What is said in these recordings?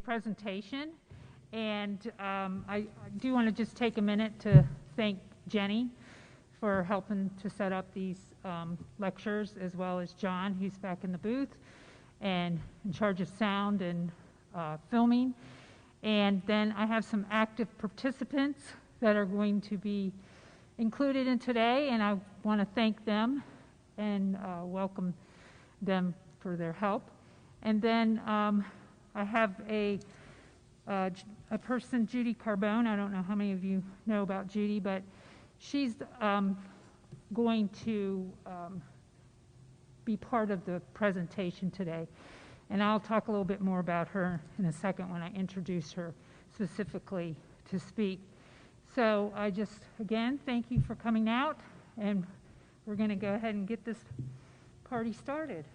presentation, and I do want to just take a minute to thank Jenny for helping to set up these lectures, as well as John, who's back in the booth and in charge of sound and filming. And then I have some active participants that are going to be included in today, and I want to thank them and welcome them for their help. And then I have a person, Judy Carbone. I don't know how many of you know about Judy, but she's going to be part of the presentation today. And I'll talk a little bit more about her in a second when I introduce her specifically to speak. So I just, again, thank you for coming out, and we're going to go ahead and get this party started.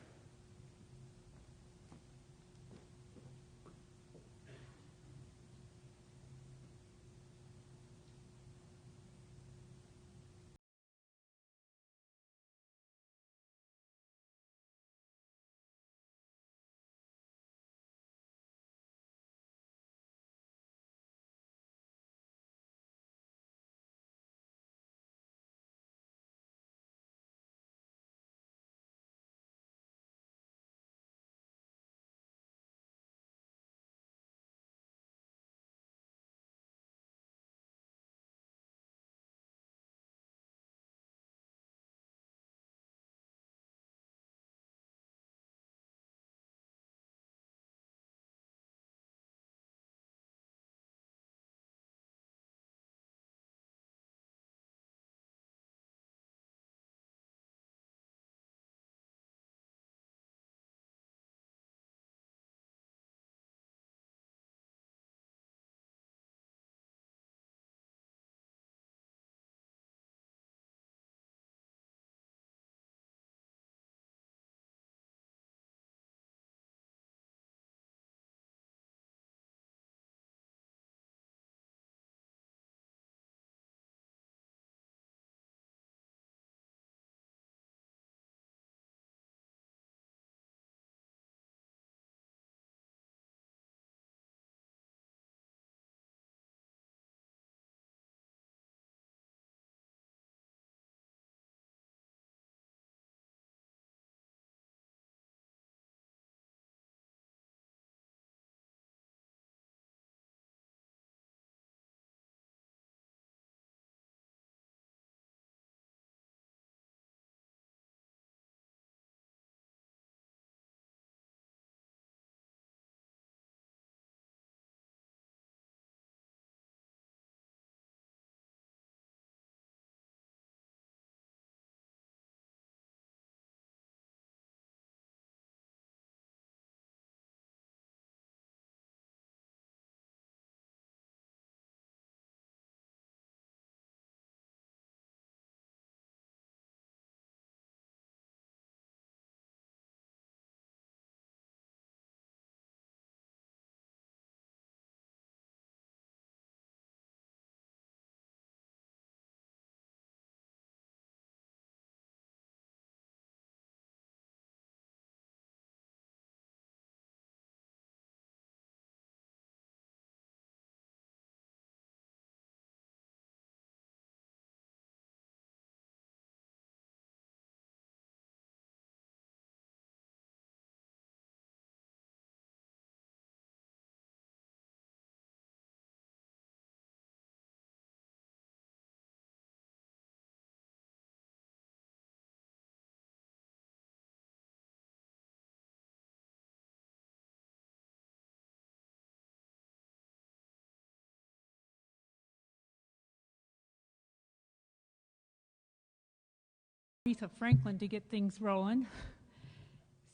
Aretha Franklin to get things rolling.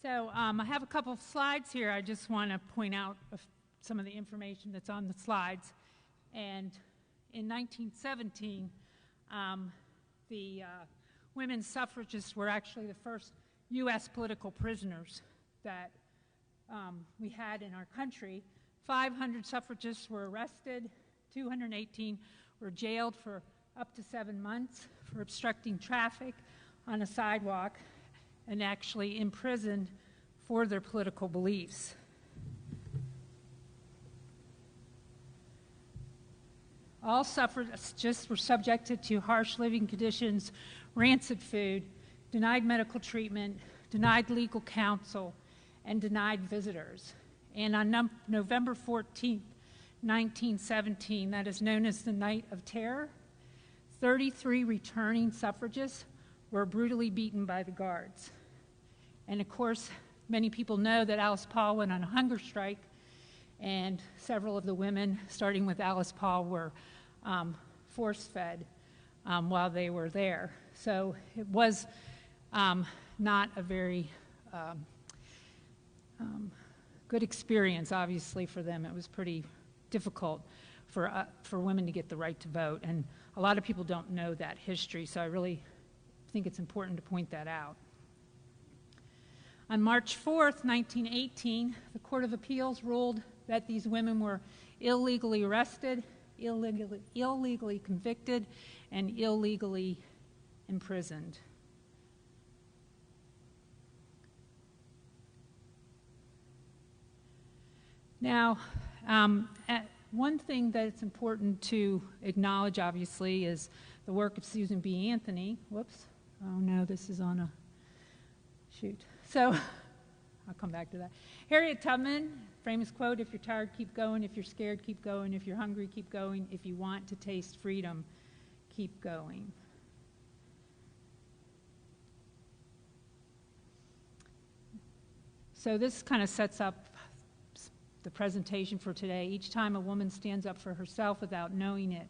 So I have a couple of slides here. I just want to point out some of the information that's on the slides. And in 1917, the women's suffragists were actually the first U.S. political prisoners that we had in our country. 500 suffragists were arrested, 218 were jailed for up to 7 months for obstructing traffic on a sidewalk, and actually imprisoned for their political beliefs. All suffragists were subjected to harsh living conditions, rancid food, denied medical treatment, denied legal counsel, and denied visitors. And on November 14, 1917, that is known as the Night of Terror, 33 returning suffragists were brutally beaten by the guards. And of course, many people know that Alice Paul went on a hunger strike, and several of the women, starting with Alice Paul, were force-fed while they were there. So it was not a very good experience, obviously, for them. It was pretty difficult for women to get the right to vote, and a lot of people don't know that history, so I really think it's important to point that out. On March 4th, 1918, the Court of Appeals ruled that these women were illegally arrested, illegally convicted, and illegally imprisoned. Now, one thing that it's important to acknowledge, obviously, is the work of Susan B. Anthony. Whoops. Oh, no, this is on a shoot. So I'll come back to that. Harriet Tubman, famous quote, "If you're tired, keep going. If you're scared, keep going. If you're hungry, keep going. If you want to taste freedom, keep going." So this kind of sets up the presentation for today. Each time a woman stands up for herself without knowing it,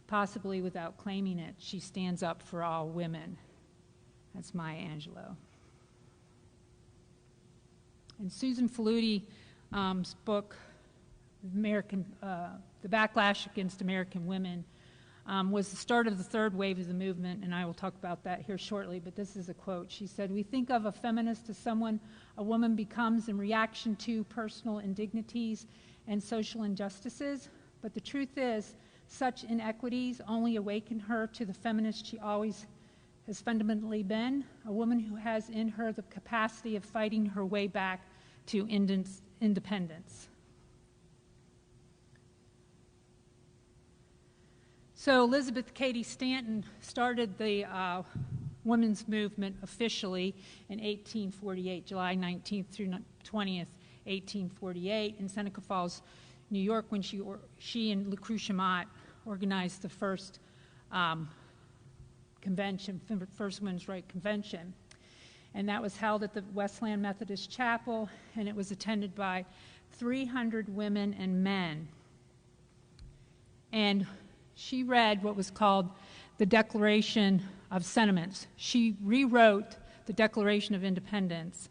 possibly without claiming it, she stands up for all women. That's Maya Angelou. In Susan Faludi's book, The Backlash Against American Women, was the start of the third wave of the movement, and I will talk about that here shortly, but this is a quote. She said, "We think of a feminist as someone a woman becomes in reaction to personal indignities and social injustices, but the truth is, such inequities only awaken her to the feminist she always has fundamentally been, a woman who has in her the capacity of fighting her way back to independence." So Elizabeth Cady Stanton started the women's movement officially in 1848, July 19th through 20th, 1848, in Seneca Falls, New York, when she and Lucretia Mott organized the first convention, first women's rights convention. And that was held at the Westland Methodist Chapel, and it was attended by 300 women and men. And she read what was called the Declaration of Sentiments. She rewrote the Declaration of Independence,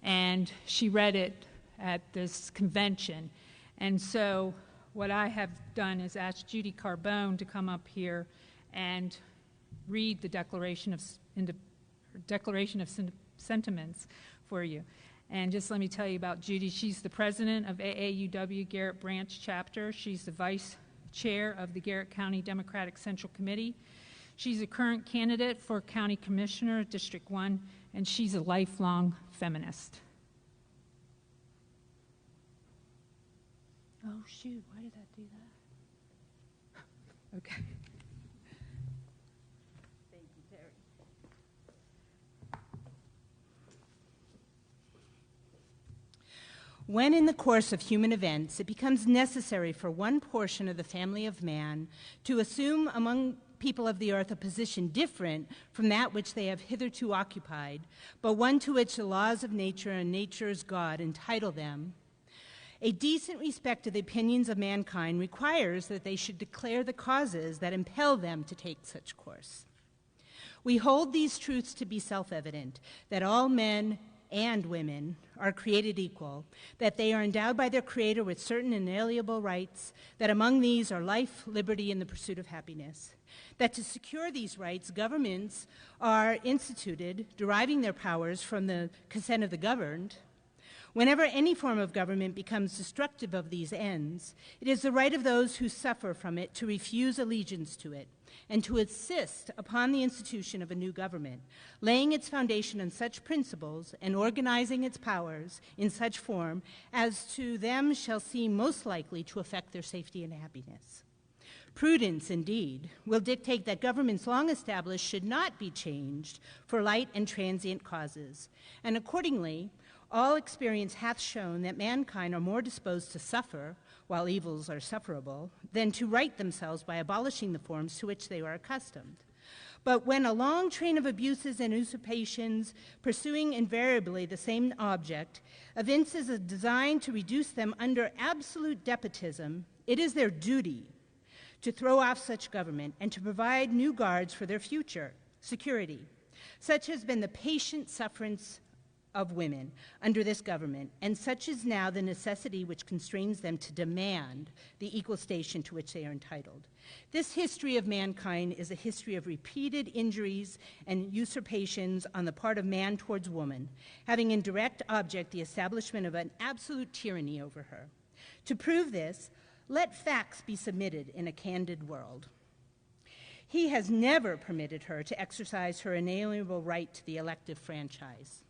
and she read it at this convention. And so what I have done is asked Judy Carbone to come up here and read the Declaration of Sentiments for you. And just let me tell you about Judy. She's the president of AAUW Garrett Branch Chapter. She's the vice chair of the Garrett County Democratic Central Committee. She's a current candidate for County Commissioner, District 1, and she's a lifelong feminist. Oh, shoot, why did that do that? Okay. Thank you, Terry. When in the course of human events it becomes necessary for one portion of the family of man to assume among people of the earth a position different from that which they have hitherto occupied, but one to which the laws of nature and nature's God entitle them, a decent respect of the opinions of mankind requires that they should declare the causes that impel them to take such course. We hold these truths to be self-evident, that all men and women are created equal, that they are endowed by their Creator with certain inalienable rights, that among these are life, liberty, and the pursuit of happiness, that to secure these rights, governments are instituted, deriving their powers from the consent of the governed. Whenever any form of government becomes destructive of these ends, it is the right of those who suffer from it to refuse allegiance to it, and to insist upon the institution of a new government, laying its foundation on such principles and organizing its powers in such form as to them shall seem most likely to affect their safety and happiness. Prudence, indeed, will dictate that governments long established should not be changed for light and transient causes, and accordingly, all experience hath shown that mankind are more disposed to suffer, while evils are sufferable, than to right themselves by abolishing the forms to which they are accustomed. But when a long train of abuses and usurpations, pursuing invariably the same object, evinces a design to reduce them under absolute despotism, it is their duty to throw off such government and to provide new guards for their future security. Such has been the patient sufferance of women under this government, and such is now the necessity which constrains them to demand the equal station to which they are entitled. This history of mankind is a history of repeated injuries and usurpations on the part of man towards woman, having in direct object the establishment of an absolute tyranny over her. To prove this, let facts be submitted in a candid world. He has never permitted her to exercise her inalienable right to the elective franchise.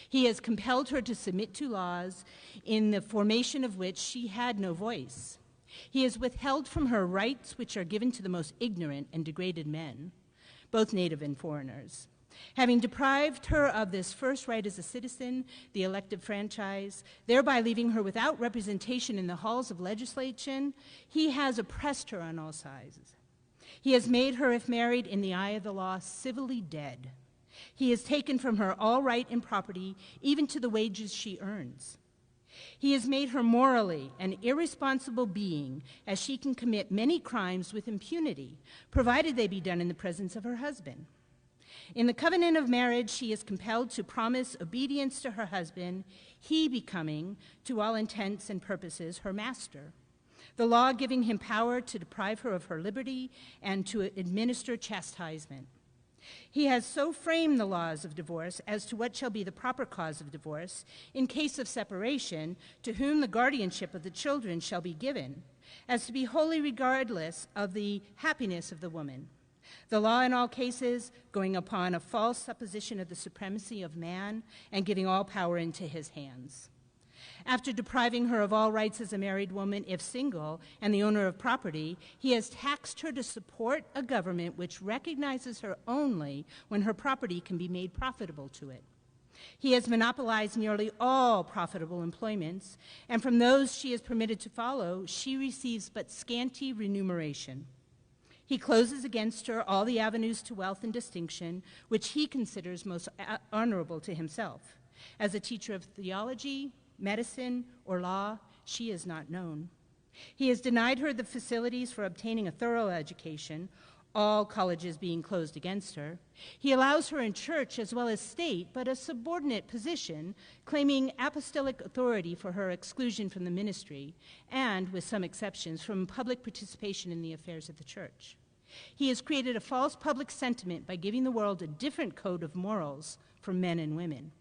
He has compelled her to submit to laws in the formation of which she had no voice. He has withheld from her rights which are given to the most ignorant and degraded men, both native and foreigners. Having deprived her of this first right as a citizen, the elective franchise, thereby leaving her without representation in the halls of legislation, he has oppressed her on all sides. He has made her, if married, in the eye of the law, civilly dead. He has taken from her all right and property, even to the wages she earns. He has made her morally an irresponsible being, as she can commit many crimes with impunity, provided they be done in the presence of her husband. In the covenant of marriage, she is compelled to promise obedience to her husband, he becoming, to all intents and purposes, her master, the law giving him power to deprive her of her liberty and to administer chastisement. He has so framed the laws of divorce as to what shall be the proper cause of divorce, in case of separation, to whom the guardianship of the children shall be given, as to be wholly regardless of the happiness of the woman. The law in all cases going upon a false supposition of the supremacy of man and giving all power into his hands. After depriving her of all rights as a married woman, if single, and the owner of property, he has taxed her to support a government which recognizes her only when her property can be made profitable to it. He has monopolized nearly all profitable employments, and from those she is permitted to follow, she receives but scanty remuneration. He closes against her all the avenues to wealth and distinction, which he considers most honorable to himself. As a teacher of theology, medicine, or law, she is not known. He has denied her the facilities for obtaining a thorough education, all colleges being closed against her. He allows her in church as well as state, but a subordinate position, claiming apostolic authority for her exclusion from the ministry, and, with some exceptions, from public participation in the affairs of the church. He has created a false public sentiment by giving the world a different code of morals for men and women,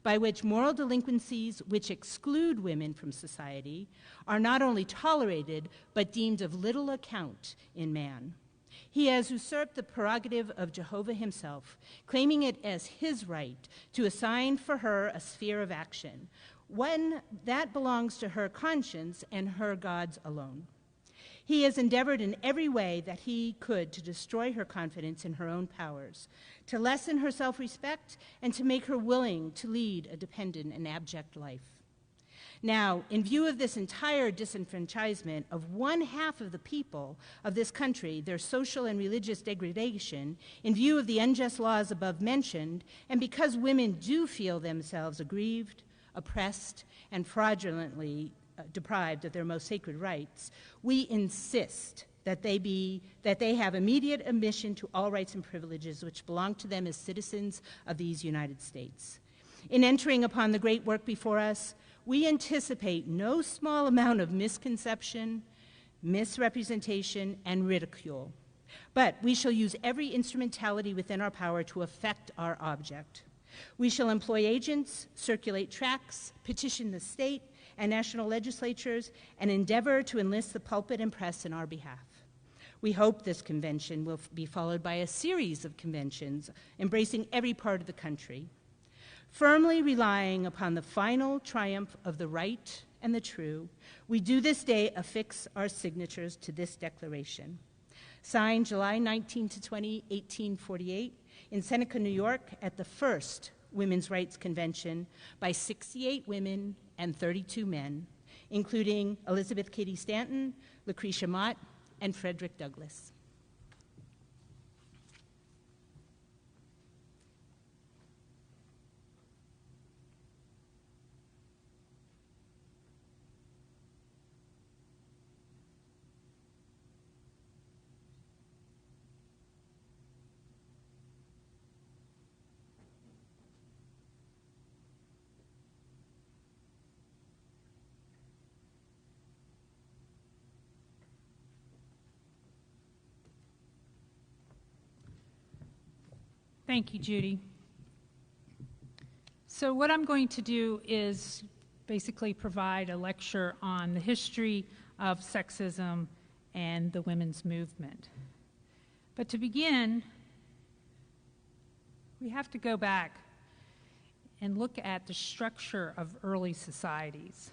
by which moral delinquencies which exclude women from society are not only tolerated, but deemed of little account in man. He has usurped the prerogative of Jehovah himself, claiming it as his right to assign for her a sphere of action, one that belongs to her conscience and her gods alone. He has endeavored in every way that he could to destroy her confidence in her own powers, to lessen her self-respect, and to make her willing to lead a dependent and abject life. Now, in view of this entire disenfranchisement of one half of the people of this country, their social and religious degradation, in view of the unjust laws above mentioned, and because women do feel themselves aggrieved, oppressed, and fraudulently deprived of their most sacred rights, we insist that they have immediate admission to all rights and privileges which belong to them as citizens of these United States. In entering upon the great work before us, we anticipate no small amount of misconception, misrepresentation, and ridicule. But we shall use every instrumentality within our power to effect our object. We shall employ agents, circulate tracts, petition the state and national legislatures, and endeavor to enlist the pulpit and press in our behalf. We hope this convention will be followed by a series of conventions embracing every part of the country. Firmly relying upon the final triumph of the right and the true, we do this day affix our signatures to this declaration. Signed July 19 to 20, 1848, in Seneca, New York, at the first Women's Rights Convention by 68 women and 32 men, including Elizabeth Cady Stanton, Lucretia Mott, and Frederick Douglass. Thank you, Judy. So what I'm going to do is basically provide a lecture on the history of sexism and the women's movement. But to begin, we have to go back and look at the structure of early societies.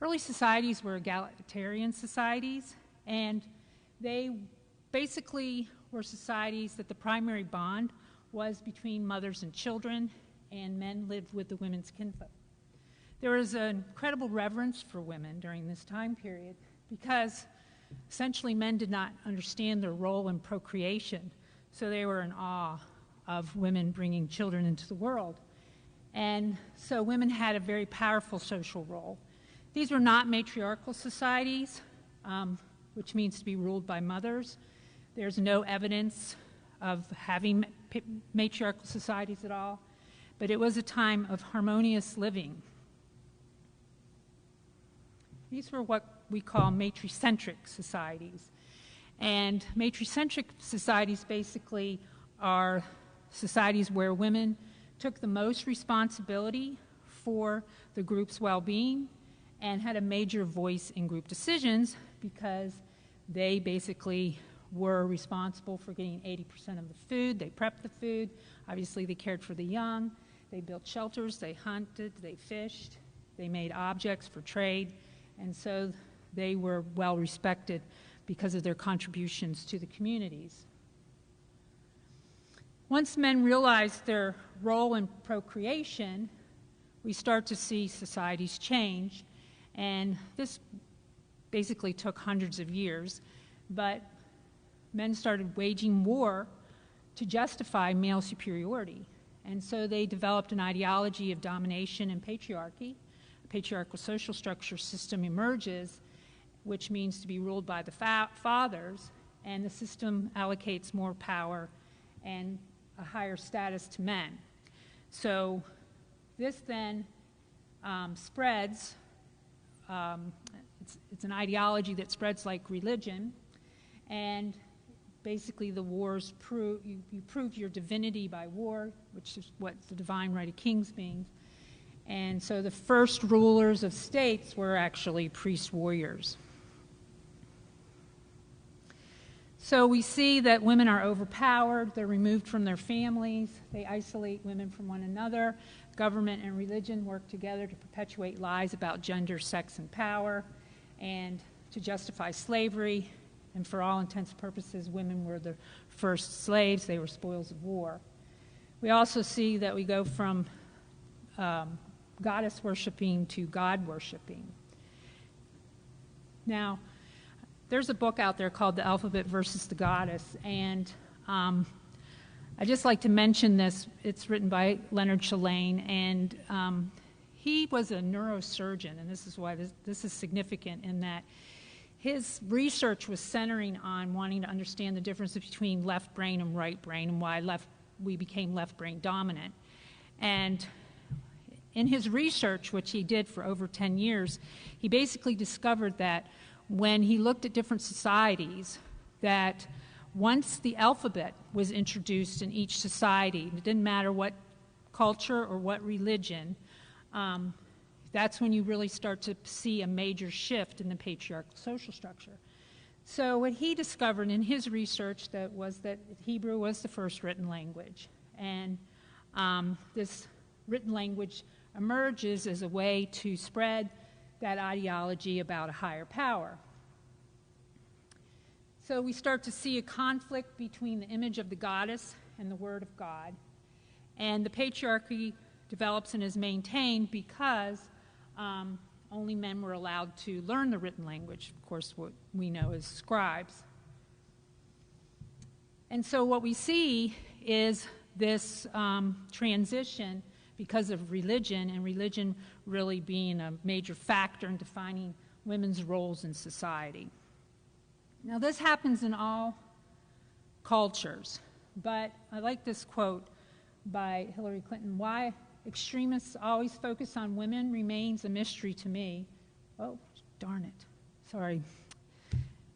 Early societies were egalitarian societies, and they basically were societies that the primary bond was between mothers and children, and men lived with the women's kinfolk. There was an incredible reverence for women during this time period because essentially men did not understand their role in procreation, so they were in awe of women bringing children into the world. And so women had a very powerful social role. These were not matriarchal societies, which means to be ruled by mothers. There's no evidence of having matriarchal societies at all, but it was a time of harmonious living. These were what we call matricentric societies. And matricentric societies basically are societies where women took the most responsibility for the group's well-being and had a major voice in group decisions because they basically were responsible for getting 80% of the food. They prepped the food. Obviously, they cared for the young. They built shelters. They hunted. They fished. They made objects for trade. And so they were well respected because of their contributions to the communities. Once men realized their role in procreation, we start to see societies change. And this basically took hundreds of years. But men started waging war to justify male superiority. And so they developed an ideology of domination and patriarchy. A patriarchal social structure system emerges, which means to be ruled by the fathers, and the system allocates more power and a higher status to men. So this then spreads. It's an ideology that spreads like religion, and basically the wars prove, you prove your divinity by war, which is what the divine right of kings means. And so the first rulers of states were actually priest warriors. So we see that women are overpowered, they're removed from their families, they isolate women from one another. Government and religion work together to perpetuate lies about gender, sex, and power, and to justify slavery. And for all intents and purposes, women were the first slaves. They were spoils of war. We also see that we go from goddess worshiping to God worshiping. Now, there's a book out there called The Alphabet versus the Goddess, and I just like to mention this. It's written by Leonard Shalane, and he was a neurosurgeon, and this is why this is significant in that his research was centering on wanting to understand the difference between left brain and right brain and why we became left brain dominant. And in his research, which he did for over 10 years, he basically discovered that when he looked at different societies, that once the alphabet was introduced in each society, it didn't matter what culture or what religion, that's when you really start to see a major shift in the patriarchal social structure. So what he discovered in his research was that Hebrew was the first written language. And this written language emerges as a way to spread that ideology about a higher power. So we start to see a conflict between the image of the goddess and the Word of God. And the patriarchy develops and is maintained because only men were allowed to learn the written language, of course, what we know as scribes. And so what we see is this transition because of religion, and religion really being a major factor in defining women's roles in society. Now, this happens in all cultures, but I like this quote by Hillary Clinton: "Why extremists always focus on women remains a mystery to me." Oh, darn it. Sorry.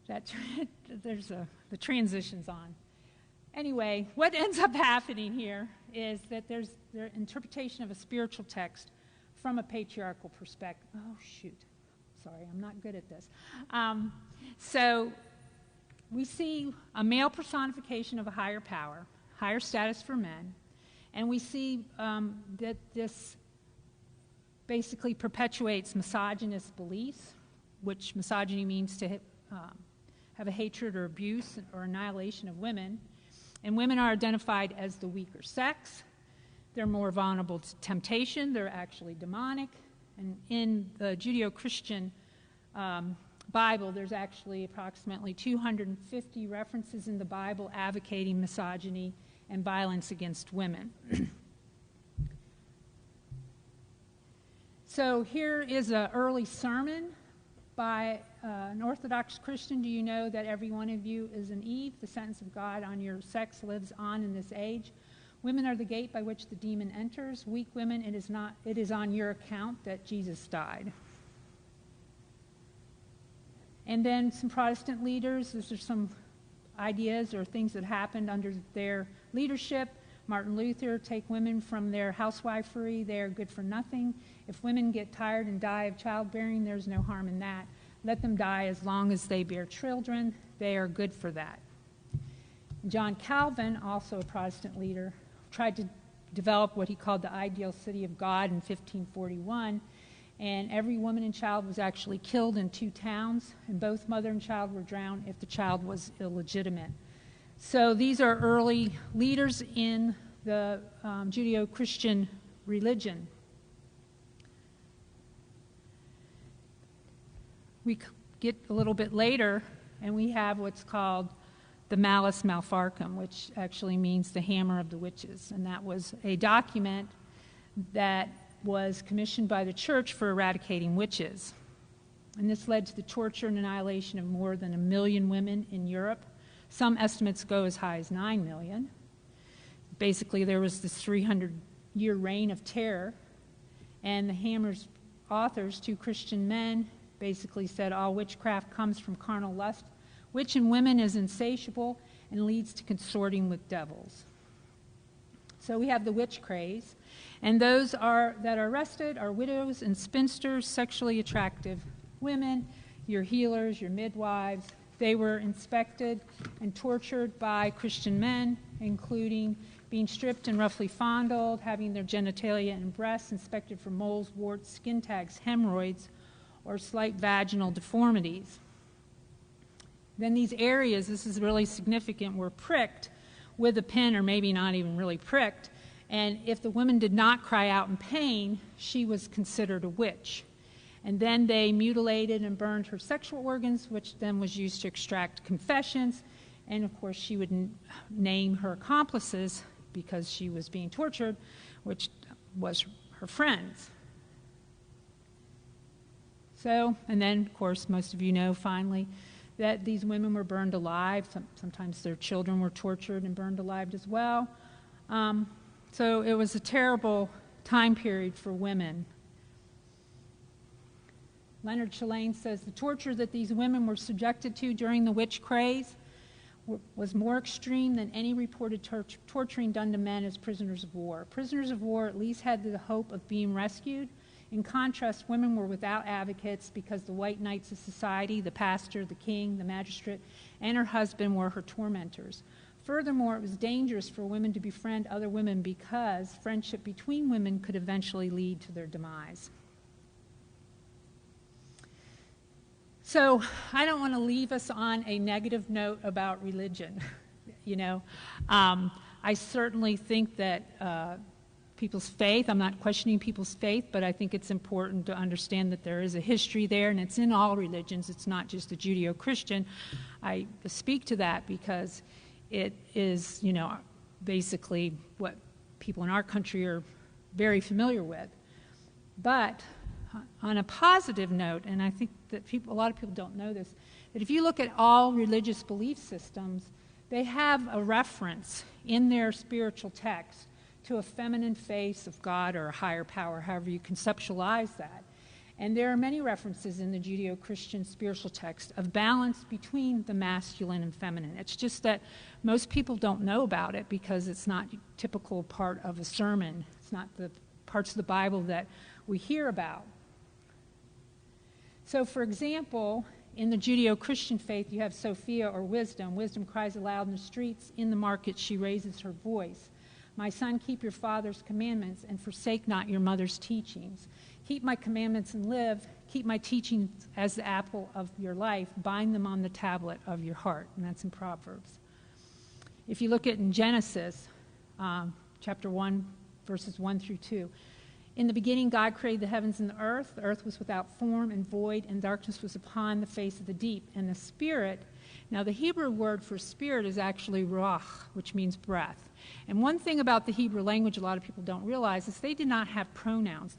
The transition's on. Anyway, what ends up happening here is that there's their interpretation of a spiritual text from a patriarchal perspective. Oh, shoot. Sorry, I'm not good at this. So we see a male personification of a higher power, higher status for men, and we see that this basically perpetuates misogynist beliefs, which misogyny means to have a hatred or abuse or annihilation of women. And women are identified as the weaker sex. They're more vulnerable to temptation. They're actually demonic. And in the Judeo-Christian Bible, there's actually approximately 250 references in the Bible advocating misogyny and violence against women. So here is an early sermon by an Orthodox Christian. "Do you know that every one of you is an Eve? The sentence of God on your sex lives on in this age. Women are the gate by which the demon enters. Weak women, it is on your account that Jesus died." And then some Protestant leaders, these are some ideas or things that happened under their leadership. Martin Luther: "Take women from their housewifery, they are good for nothing. If women get tired and die of childbearing, there's no harm in that. Let them die as long as they bear children, they are good for that." John Calvin, also a Protestant leader, tried to develop what he called the ideal city of God in 1541, and every woman and child was actually killed in 2 towns, and both mother and child were drowned if the child was illegitimate. So these are early leaders in the Judeo-Christian religion. We get a little bit later, and we have what's called the Malleus Maleficarum, which actually means the hammer of the witches. And that was a document that was commissioned by the church for eradicating witches. And this led to the torture and annihilation of more than 1 million women in Europe. Some estimates go as high as 9 million. Basically, there was this 300-year reign of terror, and the hammer's authors, 2 Christian men, basically said all witchcraft comes from carnal lust. Witch in women is insatiable and leads to consorting with devils. So we have the witch craze, and those that are arrested are widows and spinsters, sexually attractive women, your healers, your midwives. They were inspected and tortured by Christian men, including being stripped and roughly fondled, having their genitalia and breasts inspected for moles, warts, skin tags, hemorrhoids, or slight vaginal deformities. Then these areas, this is really significant, were pricked with a pin, or maybe not even really pricked, and if the woman did not cry out in pain, she was considered a witch. And then they mutilated and burned her sexual organs, which then was used to extract confessions, and of course she would name her accomplices because she was being tortured, which was her friends. So, and then, of course, most of you know, finally, that these women were burned alive. Sometimes their children were tortured and burned alive as well. So it was a terrible time period for women. Leonard Shalane says the torture that these women were subjected to during the witch craze was more extreme than any reported torturing done to men as prisoners of war. Prisoners of war at least had the hope of being rescued. In contrast, women were without advocates because the white knights of society, the pastor, the king, the magistrate, and her husband were her tormentors. Furthermore, it was dangerous for women to befriend other women because friendship between women could eventually lead to their demise. So I don't want to leave us on a negative note about religion. I certainly think that people's faith, I'm not questioning people's faith, but I think it's important to understand that there is a history there, and it's in all religions. It's not just the Judeo-Christian. I speak to that because it is, basically what people in our country are very familiar with. But on a positive note, and I think that a lot of people don't know this, that if you look at all religious belief systems, they have a reference in their spiritual text to a feminine face of God or a higher power, however you conceptualize that. And there are many references in the Judeo-Christian spiritual text of balance between the masculine and feminine. It's just that most people don't know about it because it's not a typical part of a sermon. It's not the parts of the Bible that we hear about. So, for example, in the Judeo-Christian faith, you have Sophia, or wisdom. Wisdom cries aloud in the streets. In the market, she raises her voice. My son, keep your father's commandments and forsake not your mother's teachings. Keep my commandments and live. Keep my teachings as the apple of your life. Bind them on the tablet of your heart. And that's in Proverbs. If you look at in Genesis, chapter 1, verses 1 through 2, in the beginning, God created the heavens and the earth. The earth was without form and void, and darkness was upon the face of the deep. And the Spirit, now the Hebrew word for spirit is actually ruach, which means breath. And one thing about the Hebrew language a lot of people don't realize is they did not have pronouns.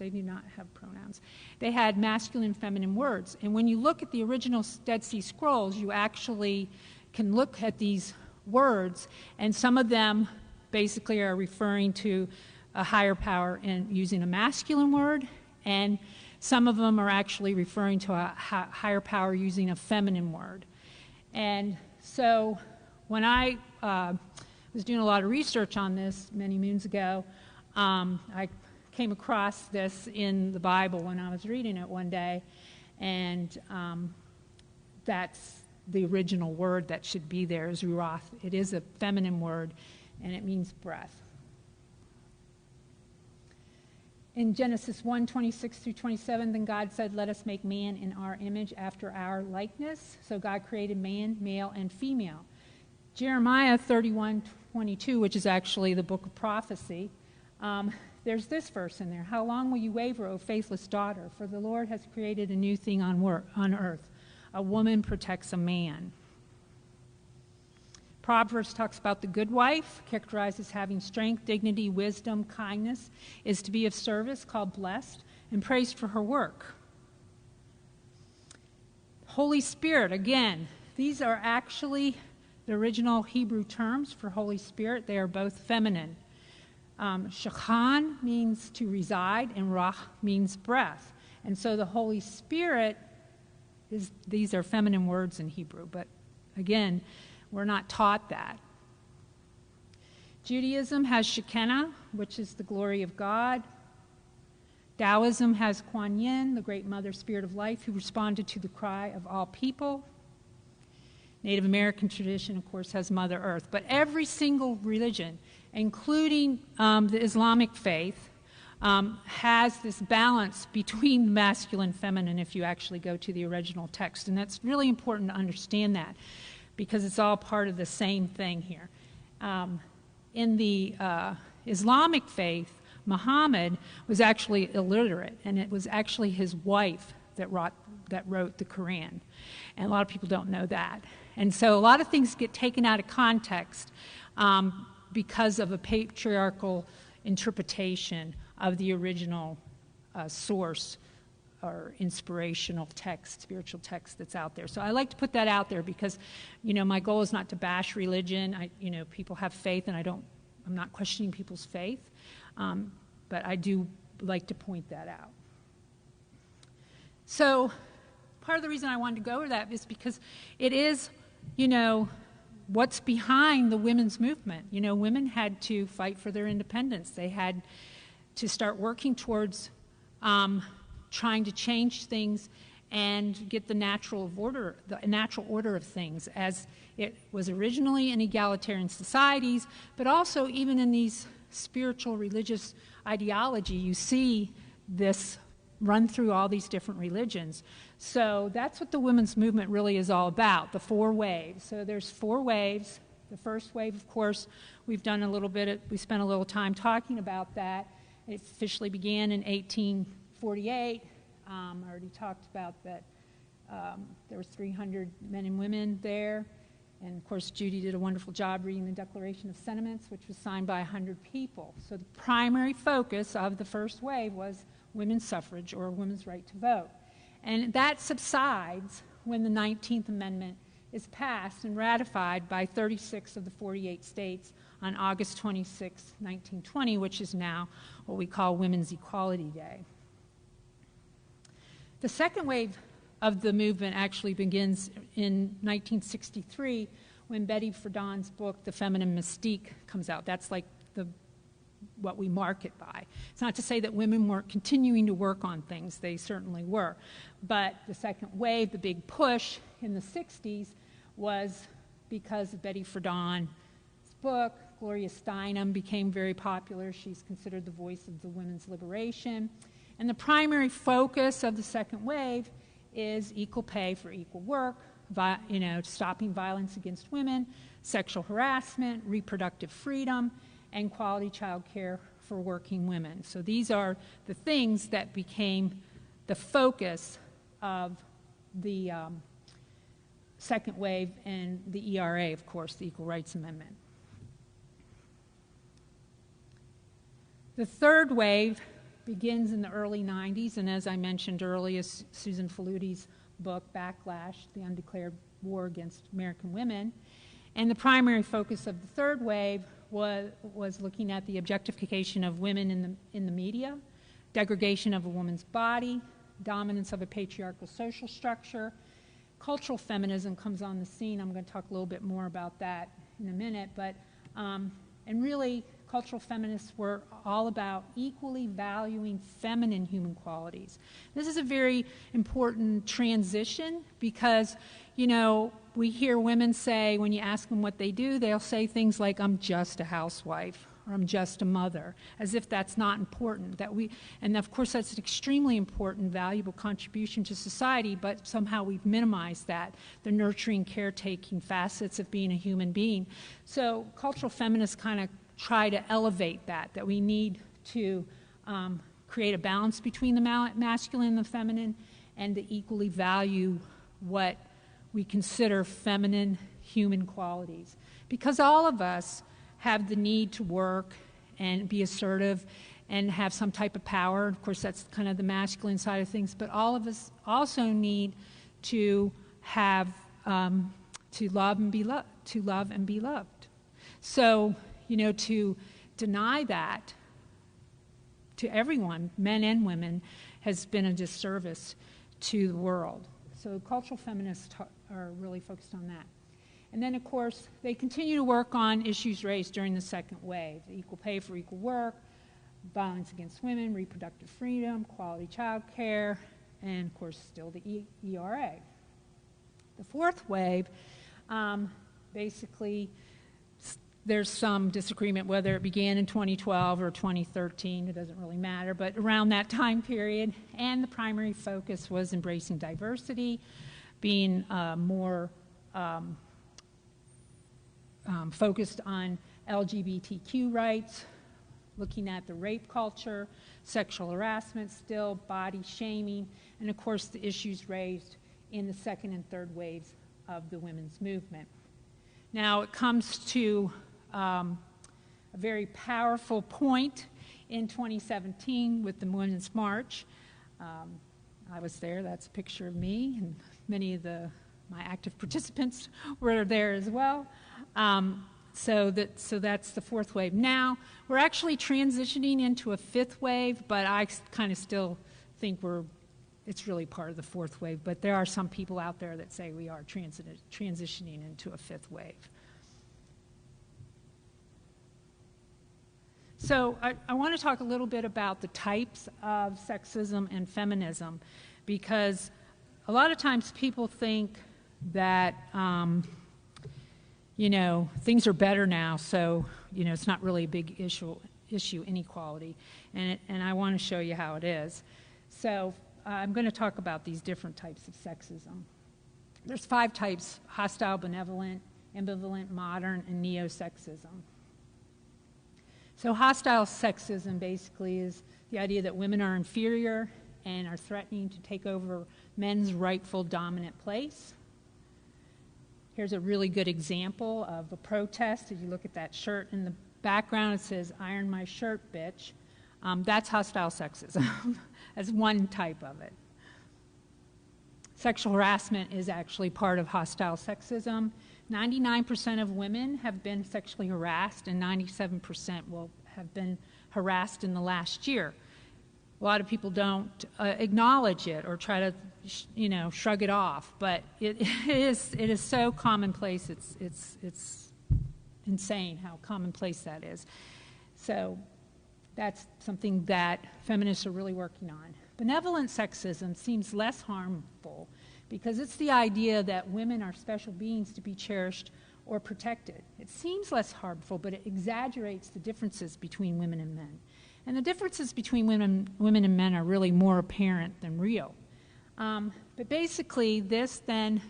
They had masculine and feminine words. And when you look at the original Dead Sea Scrolls, you actually can look at these words, and some of them basically are referring to a higher power and using a masculine word, and some of them are actually referring to a higher power using a feminine word. And so when I was doing a lot of research on this many moons ago, I came across this in the Bible when I was reading it one day, and that's the original word that should be there is ruach. It is a feminine word, and it means breath. In Genesis 1:26 through 27, then God said, let us make man in our image after our likeness. So God created man, male and female. Jeremiah 31:22, which is actually the book of prophecy, there's this verse in there. How long will you waver, O faithless daughter? For the Lord has created a new thing on earth. A woman protects a man. Proverbs talks about the good wife, characterized as having strength, dignity, wisdom, kindness, is to be of service, called blessed, and praised for her work. Holy Spirit, again, these are actually the original Hebrew terms for Holy Spirit. They are both feminine. Shachan means to reside, and Ruach means breath. And so the Holy Spirit, these are feminine words in Hebrew, but again, we're not taught that. Judaism has Shekinah, which is the glory of God. Taoism has Kuan Yin, the great mother spirit of life, who responded to the cry of all people. Native American tradition, of course, has Mother Earth. But every single religion, including the Islamic faith, has this balance between masculine and feminine if you actually go to the original text. And that's really important to understand that, because it's all part of the same thing here. In the Islamic faith, Muhammad was actually illiterate, and it was actually his wife that wrote the Quran. And a lot of people don't know that. And so a lot of things get taken out of context because of a patriarchal interpretation of the original source or inspirational text, spiritual text that's out there. So I like to put that out there because, my goal is not to bash religion. People have faith, and I'm not questioning people's faith, but I do like to point that out. So part of the reason I wanted to go over that is because it is, what's behind the women's movement. Women had to fight for their independence. They had to start working towards trying to change things and get the natural order of things, as it was originally in egalitarian societies, but also even in these spiritual religious ideology, you see this run through all these different religions. So that's what the women's movement really is all about, the 4 waves. So there's 4 waves. The first wave, of course, we spent a little time talking about that. It officially began in 1848. I already talked about that. There was 300 men and women there. And, of course, Judy did a wonderful job reading the Declaration of Sentiments, which was signed by 100 people. So the primary focus of the first wave was women's suffrage, or women's right to vote. And that subsides when the 19th Amendment is passed and ratified by 36 of the 48 states on August 26, 1920, which is now what we call Women's Equality Day. The second wave of the movement actually begins in 1963 when Betty Friedan's book, The Feminine Mystique, comes out. That's like what we mark it by. It's not to say that women weren't continuing to work on things. They certainly were. But the second wave, the big push in the 60s, was because of Betty Friedan's book. Gloria Steinem became very popular. She's considered the voice of the women's liberation. And the primary focus of the second wave is equal pay for equal work, stopping violence against women, sexual harassment, reproductive freedom, and quality child care for working women. So these are the things that became the focus of the second wave and the ERA, of course, the Equal Rights Amendment. The third wave begins in the early 90s, and as I mentioned earlier, Susan Faludi's book, Backlash, The Undeclared War Against American Women. And the primary focus of the third wave was looking at the objectification of women in the media, degradation of a woman's body, dominance of a patriarchal social structure. Cultural feminism comes on the scene. I'm going to talk a little bit more about that in a minute. And really, cultural feminists were all about equally valuing feminine human qualities. This is a very important transition because, we hear women say, when you ask them what they do, they'll say things like, I'm just a housewife, or I'm just a mother, as if that's not important. And of course that's an extremely important, valuable contribution to society, but somehow we've minimized that, the nurturing, caretaking facets of being a human being. So cultural feminists kind of try to elevate that we need to create a balance between the masculine and the feminine, and to equally value what we consider feminine human qualities. Because all of us have the need to work and be assertive and have some type of power. Of course, that's kind of the masculine side of things, but all of us also need to have, to love and be loved. So, to deny that to everyone, men and women, has been a disservice to the world. So cultural feminists are really focused on that. And then, of course, they continue to work on issues raised during the second wave: equal pay for equal work, violence against women, reproductive freedom, quality child care, and, of course, still the ERA. The fourth wave, basically, there's some disagreement whether it began in 2012 or 2013. It doesn't really matter, but around that time period. And the primary focus was embracing diversity, being more focused on LGBTQ rights, looking at the rape culture, sexual harassment still, body shaming, and of course the issues raised in the second and third waves of the women's movement. Now it comes to a very powerful point in 2017 with the Women's March. I was there. That's a picture of me, and many of my active participants were there as well. So that's the fourth wave. Now we're actually transitioning into a fifth wave, but I kind of still think it's really part of the fourth wave. But there are some people out there that say we are transitioning into a fifth wave. So I want to talk a little bit about the types of sexism and feminism, because a lot of times people think that, things are better now, so, it's not really a big issue inequality. And I want to show you how it is. So I'm going to talk about these different types of sexism. There's 5 types: hostile, benevolent, ambivalent, modern, and neo-sexism. So hostile sexism basically is the idea that women are inferior and are threatening to take over men's rightful dominant place. Here's a really good example of a protest. If you look at that shirt in the background, it says, "Iron my shirt, bitch." That's hostile sexism. That's one type of it. Sexual harassment is actually part of hostile sexism. 99% of women have been sexually harassed, and 97% will have been harassed in the last year. A lot of people don't acknowledge it or try to, shrug it off, but it is so commonplace. It's insane how commonplace that is. So that's something that feminists are really working on. Benevolent sexism seems less harmful because it's the idea that women are special beings to be cherished or protected. It seems less harmful, but it exaggerates the differences between women and men. And the differences between women and men are really more apparent than real. But basically, this then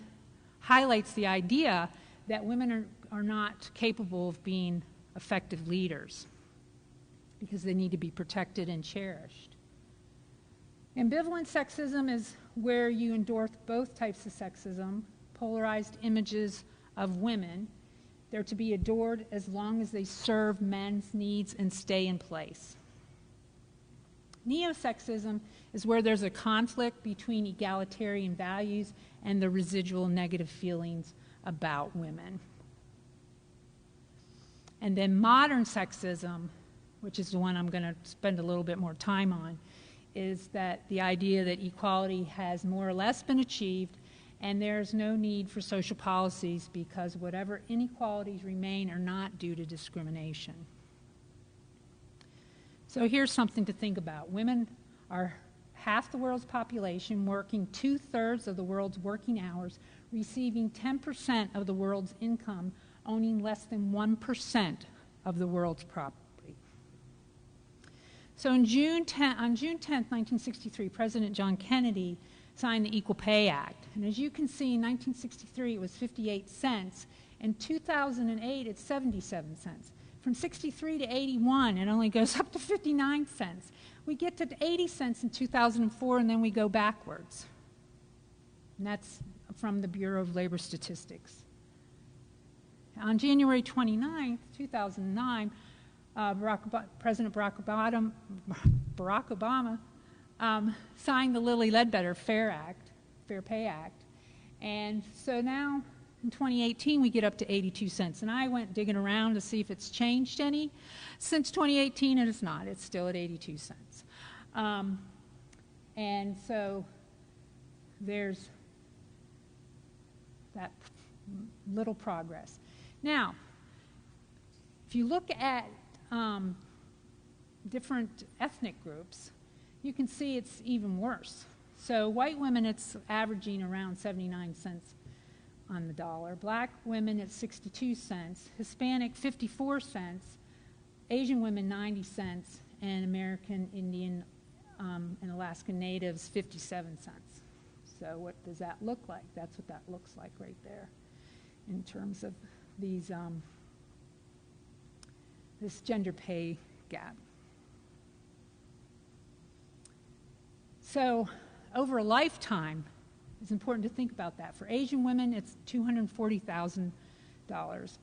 highlights the idea that women are not capable of being effective leaders because they need to be protected and cherished. Ambivalent sexism is where you endorse both types of sexism, polarized images of women. They're to be adored as long as they serve men's needs and stay in place. Neo-sexism is where there's a conflict between egalitarian values and the residual negative feelings about women. And then modern sexism, which is the one I'm going to spend a little bit more time on, is that the idea that equality has more or less been achieved and there's no need for social policies because whatever inequalities remain are not due to discrimination. So here's something to think about. Women are half the world's population, working 2/3 of the world's working hours, receiving 10% of the world's income, owning less than 1% of the world's property. So on June 10th, 1963, President John Kennedy signed the Equal Pay Act. And as you can see, in 1963, it was 58 cents. In 2008, it's 77 cents. From 63 to 81, it only goes up to 59 cents. We get to 80 cents in 2004, and then we go backwards. And that's from the Bureau of Labor Statistics. On January 29th, 2009, President Barack Obama signed the Lilly Ledbetter Fair Pay Act. And so now, in 2018, we get up to 82 cents. And I went digging around to see if it's changed any. Since 2018, it is not. It's still at 82 cents. And so there's that little progress. Now, if you look at different ethnic groups, you can see it's even worse. So white women, it's averaging around 79 cents on the dollar. Black women, it's 62 cents. Hispanic, 54 cents. Asian women, 90 cents. And American Indian and Alaskan Natives, 57 cents. So what does that look like? That's what that looks like right there in terms of these this gender pay gap. So over a lifetime, it's important to think about that. For Asian women, it's $240,000.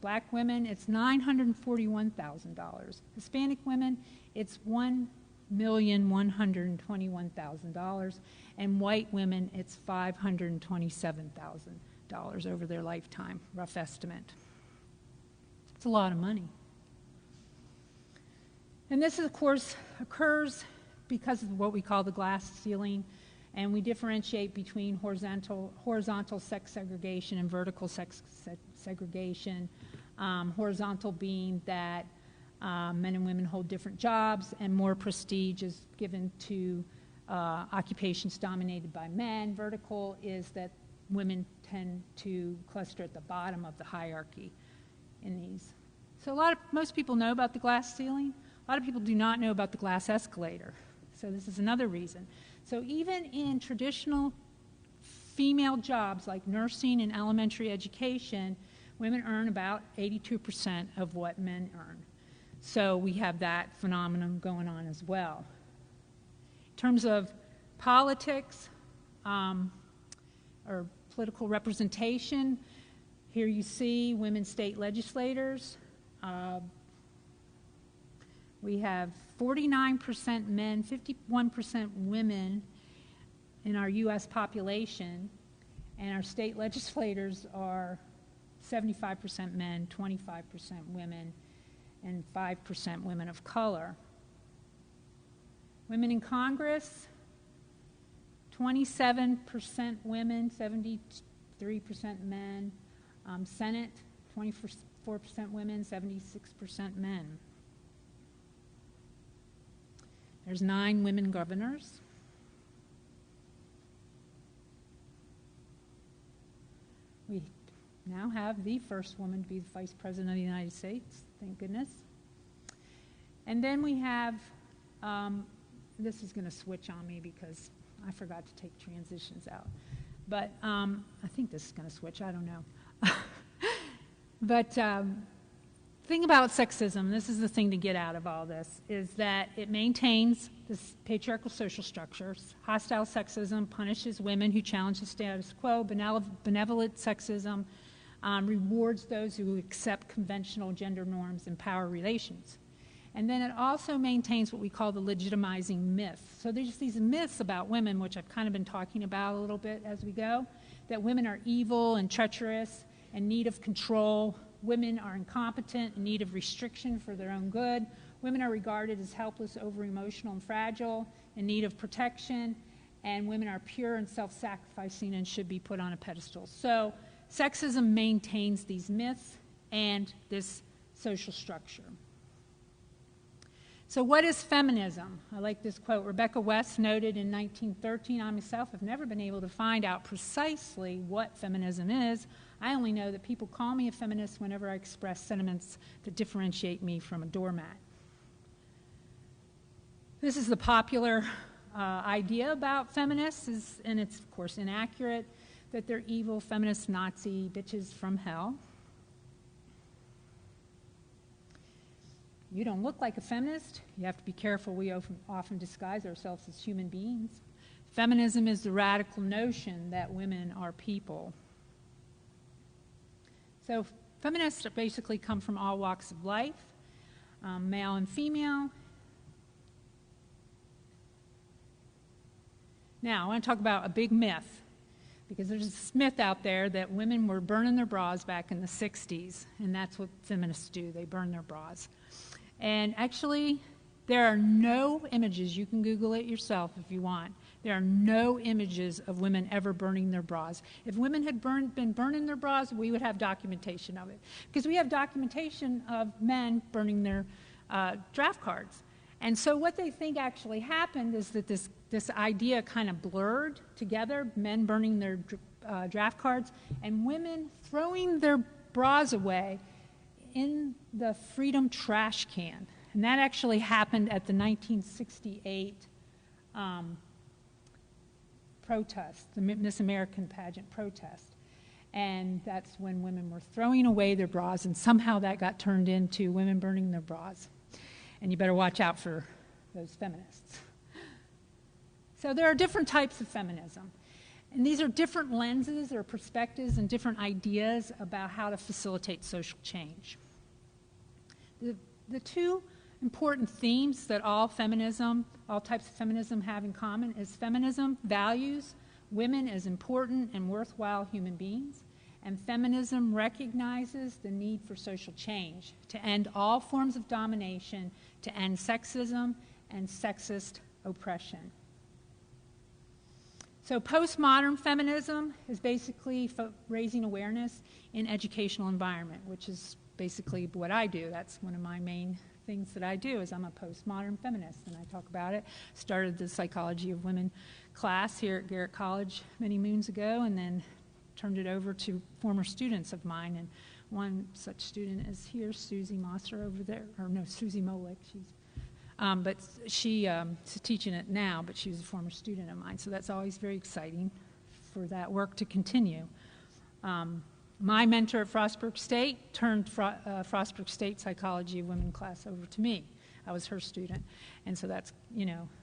Black women, it's $941,000. Hispanic women, it's $1,121,000. And white women, it's $527,000 over their lifetime, rough estimate. It's a lot of money. And this, of course, occurs because of what we call the glass ceiling, and we differentiate between horizontal sex segregation and vertical sex segregation. Horizontal being that men and women hold different jobs, and more prestige is given to occupations dominated by men. Vertical is that women tend to cluster at the bottom of the hierarchy in these. So most people know about the glass ceiling. A lot of people do not know about the glass escalator. So this is another reason. So even in traditional female jobs like nursing and elementary education, women earn about 82% of what men earn. So we have that phenomenon going on as well. In terms of politics or political representation, here you see women state legislators. We have 49% men, 51% women in our U.S. population, and our state legislators are 75% men, 25% women, and 5% women of color. Women in Congress, 27% women, 73% men. Senate, 24% women, 76% men. There's 9 women governors. We now have the first woman to be the Vice President of the United States, thank goodness. And then we have, this is going to switch on me because I forgot to take transitions out. But I think this is going to switch, I don't know. But thing about sexism, this is the thing to get out of all this, is that it maintains this patriarchal social structures. Hostile sexism punishes women who challenge the status quo. Benevolent sexism rewards those who accept conventional gender norms and power relations. And then it also maintains what we call the legitimizing myth. So there's these myths about women, which I've kind of been talking about a little bit as we go, that women are evil and treacherous, in need of control. Women are incompetent, in need of restriction for their own good. Women are regarded as helpless, over-emotional, and fragile, in need of protection. And women are pure and self-sacrificing and should be put on a pedestal. So sexism maintains these myths and this social structure. So what is feminism? I like this quote. Rebecca West noted in 1913, I myself have never been able to find out precisely what feminism is. I only know that people call me a feminist whenever I express sentiments that differentiate me from a doormat. This is the popular idea about feminists, and it's, of course, inaccurate, that they're evil, feminist, Nazi bitches from hell. You don't look like a feminist. You have to be careful. We often disguise ourselves as human beings. Feminism is the radical notion that women are people. So feminists basically come from all walks of life, male and female. Now, I want to talk about a big myth, because there's this myth out there that women were burning their bras back in the 60s, and that's what feminists do. They burn their bras. And actually, there are no images. You can Google it yourself if you want. There are no images of women ever burning their bras. If women had been burning their bras, we would have documentation of it. Because we have documentation of men burning their draft cards. And so what they think actually happened is that this idea kind of blurred together, men burning their draft cards, and women throwing their bras away in the Freedom trash can. And that actually happened at the 1968 protest, the Miss American pageant protest. And that's when women were throwing away their bras, and somehow that got turned into women burning their bras. And you better watch out for those feminists. So there are different types of feminism. And these are different lenses or perspectives and different ideas about how to facilitate social change. The two important themes that all types of feminism have in common is feminism values women as important and worthwhile human beings, and feminism recognizes the need for social change to end all forms of domination, to end sexism and sexist oppression. So postmodern feminism is basically raising awareness in educational environment, which is basically what I do. That's one of my main things that I do is I'm a postmodern feminist, and I talk about it. Started the Psychology of Women class here at Garrett College many moons ago, and then turned it over to former students of mine. And one such student is here, Susie Mosser over there, or no, Susie Molick. But she's teaching it now, but she was a former student of mine, so that's always very exciting for that work to continue. My mentor at Frostburg State turned Frostburg State Psychology of Women class over to me. I was her student, and so that's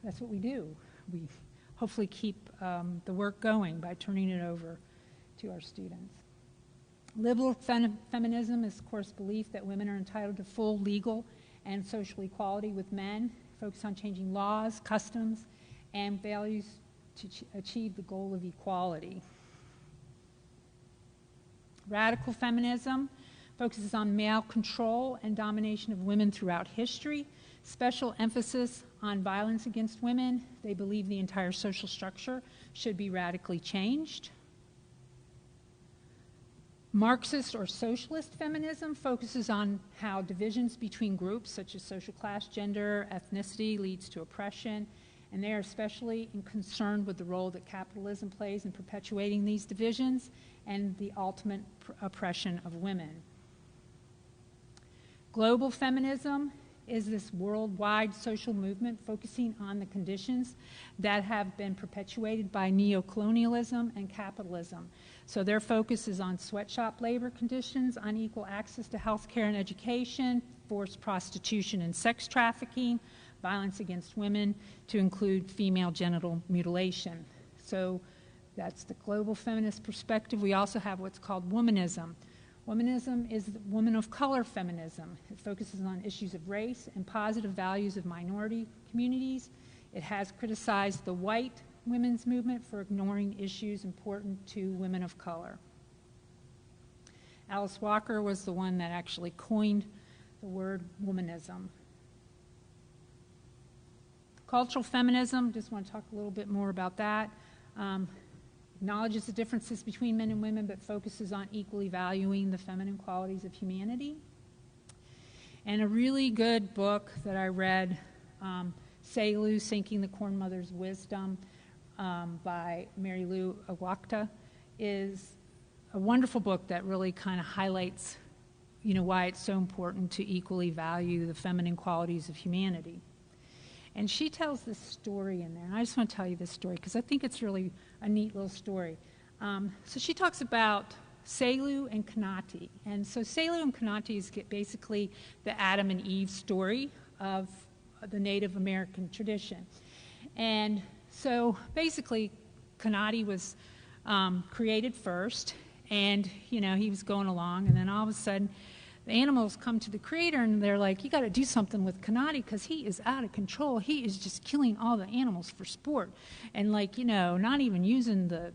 what we do. We hopefully keep the work going by turning it over to our students. Liberal feminism is, of course, belief that women are entitled to full legal and social equality with men, focus on changing laws, customs, and values to achieve the goal of equality. Radical feminism focuses on male control and domination of women throughout history, special emphasis on violence against women. They believe the entire social structure should be radically changed. Marxist or socialist feminism focuses on how divisions between groups such as social class, gender, ethnicity leads to oppression, and they are especially concerned with the role that capitalism plays in perpetuating these divisions and the ultimate oppression of women. Global feminism is this worldwide social movement focusing on the conditions that have been perpetuated by neocolonialism and capitalism. So their focus is on sweatshop labor conditions, unequal access to health care and education, forced prostitution and sex trafficking, violence against women, to include female genital mutilation. So that's the global feminist perspective. We also have what's called womanism. Womanism is woman of color feminism. It focuses on issues of race and positive values of minority communities. It has criticized the white women's movement for ignoring issues important to women of color. Alice Walker was the one that actually coined the word womanism. Cultural feminism, just want to talk a little bit more about that. Acknowledges the differences between men and women, but focuses on equally valuing the feminine qualities of humanity. And a really good book that I read, Selu, Sinking the Corn Mother's Wisdom, by Mary Lou Awakta, is a wonderful book that really kind of highlights, why it's so important to equally value the feminine qualities of humanity. And she tells this story in there, and I just want to tell you this story because I think it's really a neat little story. So she talks about Selu and Kanati. And so Selu and Kanati is basically the Adam and Eve story of the Native American tradition. And so basically Kanati was created first, and he was going along, and then all of a sudden the animals come to the creator and they're like, you got to do something with Kanati because he is out of control. He is just killing all the animals for sport, and not even using the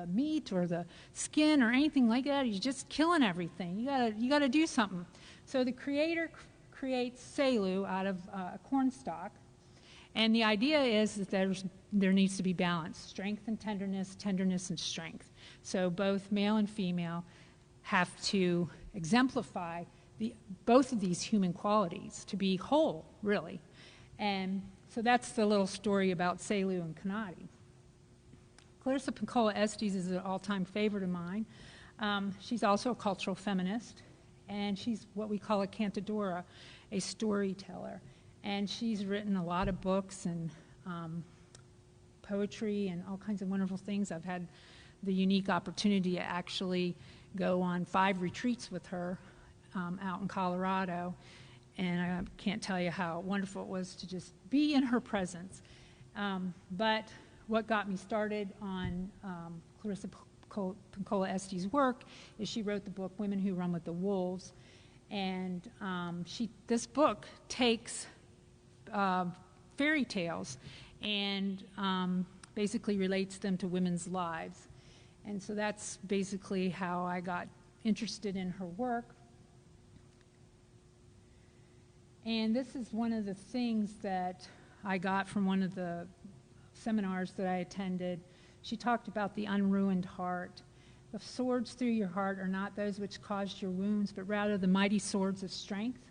meat or the skin or anything like that. He's just killing everything. You got to do something. So the creator creates Selu out of a corn stalk, and the idea is that there needs to be balance, strength and tenderness, tenderness and strength. So both male and female have to exemplify both of these human qualities to be whole, really. And so that's the little story about Selu and Kanati. Clarissa Pinkola Estes is an all-time favorite of mine. She's also a cultural feminist, and she's what we call a cantadora, a storyteller. And she's written a lot of books and poetry and all kinds of wonderful things. I've had the unique opportunity to actually go on 5 retreats with her out in Colorado, and I can't tell you how wonderful it was to just be in her presence. But what got me started on Clarissa Pinkola Estes' work is she wrote the book Women Who Run with the Wolves, and this book takes fairy tales and basically relates them to women's lives. And so that's basically how I got interested in her work. And this is one of the things that I got from one of the seminars that I attended. She talked about the unruined heart. The swords through your heart are not those which caused your wounds, but rather the mighty swords of strength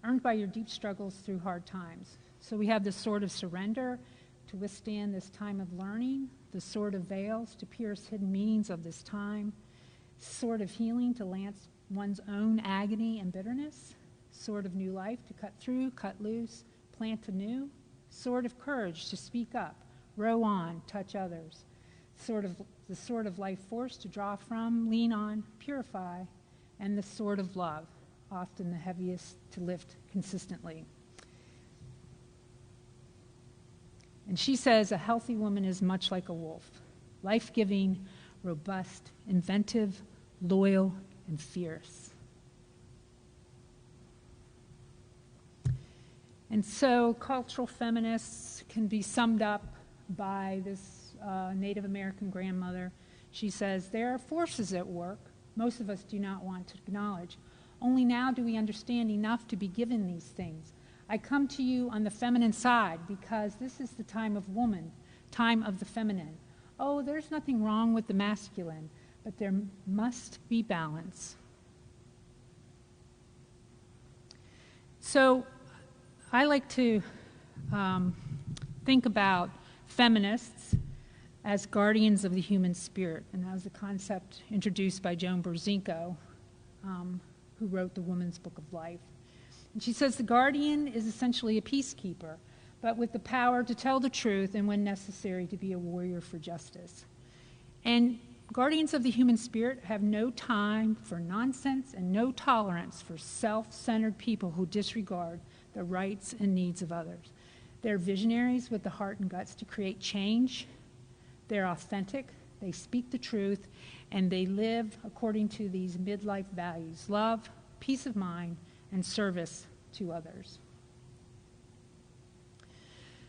earned by your deep struggles through hard times. So we have the sword of surrender to withstand this time of learning, the sword of veils to pierce hidden meanings of this time, sword of healing to lance one's own agony and bitterness, sword of new life to cut through, cut loose, plant anew, sword of courage to speak up, row on, touch others, the sword of life force to draw from, lean on, purify, and the sword of love, often the heaviest to lift consistently. And she says, a healthy woman is much like a wolf, life-giving, robust, inventive, loyal, and fierce. And so cultural feminists can be summed up by this Native American grandmother. She says, there are forces at work most of us do not want to acknowledge. Only now do we understand enough to be given these things. I come to you on the feminine side because this is the time of woman, time of the feminine. Oh, there's nothing wrong with the masculine, but there must be balance. So I like to think about feminists as guardians of the human spirit, and that was a concept introduced by Joan Borzinko, who wrote the Woman's Book of Life. And she says the guardian is essentially a peacekeeper, but with the power to tell the truth and, when necessary, to be a warrior for justice. And guardians of the human spirit have no time for nonsense and no tolerance for self-centered people who disregard the rights and needs of others. They're visionaries with the heart and guts to create change. They're authentic, they speak the truth, and they live according to these midlife values: love, peace of mind, and service to others.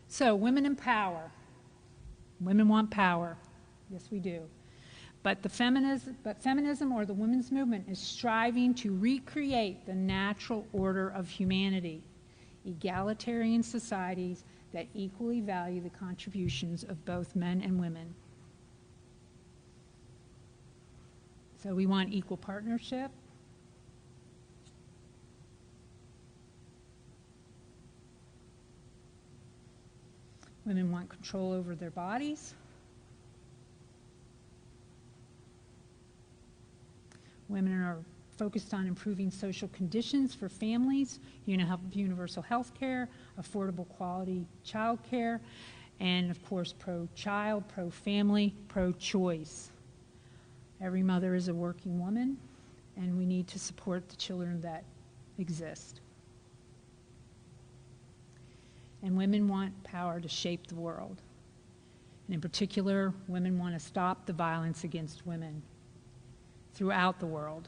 So, women in power. Women want power. Yes, we do. But feminism, or the women's movement, is striving to recreate the natural order of humanity, egalitarian societies that equally value the contributions of both men and women. So we want equal partnership. Women want control over their bodies. Women are focused on improving social conditions for families, universal health care, affordable quality child care, and of course pro-child, pro-family, pro-choice. Every mother is a working woman, and we need to support the children that exist. And women want power to shape the world. And in particular, women want to stop the violence against women throughout the world.